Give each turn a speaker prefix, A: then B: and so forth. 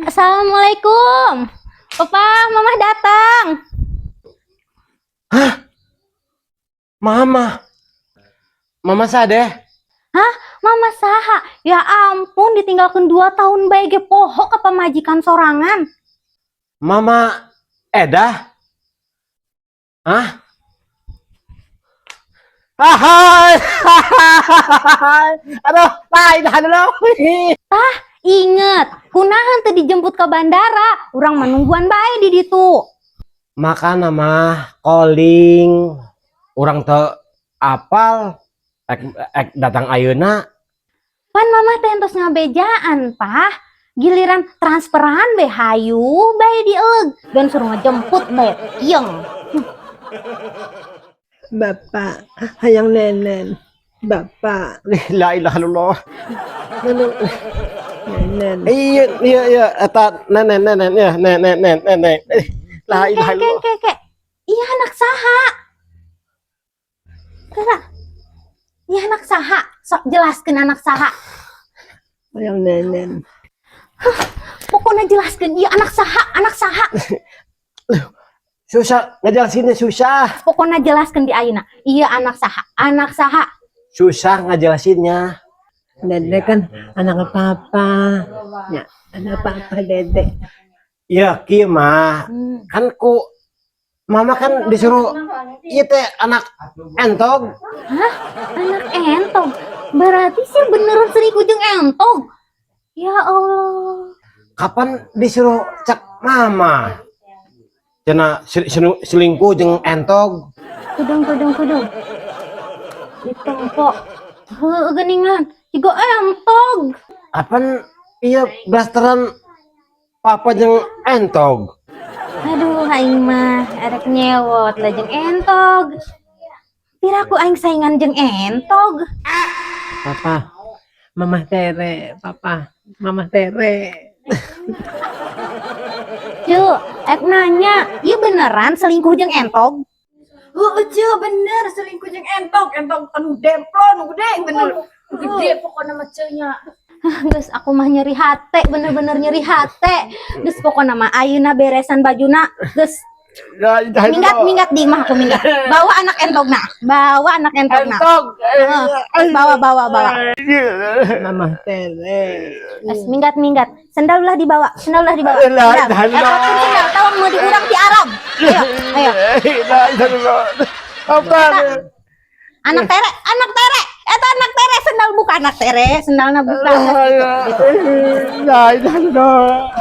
A: Assalamualaikum. Papa, Mama datang.
B: Hah? Mama sadeh?
A: Hah? Mama saha? Ya ampun, ditinggalkan 2 tahun bae ge poho ka pamajikan sorangan.
B: Mama Edah? Hah? Hai. Aduh, lain dulu.
A: Inget, kunahan teu dijemput ke bandara, urang menungguan bae di ditu.
B: Makana mah calling orang teu apal ek datang ayeuna.
A: Pan Mama teh entos ngabejaan, Pah. Giliran transferan be hayu bae dieug dan suruh ngejemput bae kieu.
C: Bapak, hayang nenen. Bapak,
B: La ilaha illallah.
C: nenen.
B: Iya eta nenen ya nenen. La ilaha illallah.
A: Kek. Iya anak saha? Kira. Iya anak saha? Sok jelaskeun anak saha.
C: Hayang nenen.
A: Pokoknya jelaskeun ieu anak saha.
B: Susah ngejelasinnya susah.
A: Pokoknya jelaskeun di ayeuna. Ieu anak saha?
B: Susah ngejelasinnya.
C: Dede kan anak papa. Ya, anak papa Dede.
B: Ya kieu mah kan ku mama kan disuruh ieu teh anak entog.
A: Hah? Anak entog? Berarti sih beneran selingkuh jeung entog. Ya Allah.
B: Kapan disuruh cek mama? Cenah selingkuh jeung entog.
A: Kudung. Ditempo. Heuh geuningan. Jigo entog.
B: Kapan iya blasteran papa jeung entog?
A: Aduh, aing mah arek nyewot lah jeung entog. Piraku aing saingan jeung entog.
C: Papa, Mama Tere. Papa, Mama Tere.
A: Cu, ek nanya, ieu beneran selingkuh jeung entog?
D: Cu, bener selingkuh jeung entog anu demplon nu gede bener. Gede pokoknya mah nya.
A: Geus aku mah nyeri hate, bener-bener nyeri hate. Geus pokona mah ayeuna beresan bajuna, geus minggat di mah aku minggat. Bawa anak entogna.
B: Entog.
A: Bawa.
C: Mama Tere.
A: Geus minggat. Sendal ulah dibawa. Sendal. Sendal. Tawang mau diurang di Arab. Ayo. Anak tere. Eta anak tere sendal buka anak tere, sendalna buka.
B: La ilaha illallah.